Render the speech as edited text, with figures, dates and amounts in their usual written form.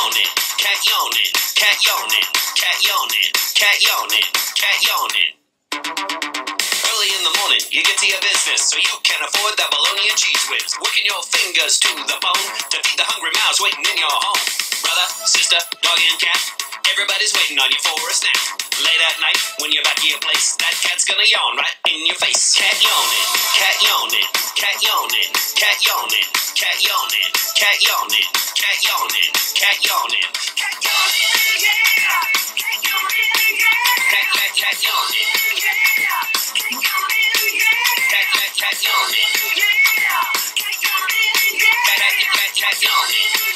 yawning, cat yawning, cat yawning, cat yawning, cat yawning, cat yawning. Early in the morning, you get to your business, so you can afford that bologna and cheese whiz. Working your fingers to the bone to feed the hungry mouths waiting in your home. Brother, sister, dog and cat, everybody's waiting on you for a snack. Late at night, when you're back at your place, that cat's gonna yawn right in your face. Cat yawning, cat yawning, cat yawning, cat yawning, cat yawning, cat yawning, cat yawning, cat yawning, cat yawning, yeah. Cat yawning, yeah. Cat yawning, yeah. Cat yawning, yeah. Cat yawning, yeah. Cat yawning, yeah. Cat yawning.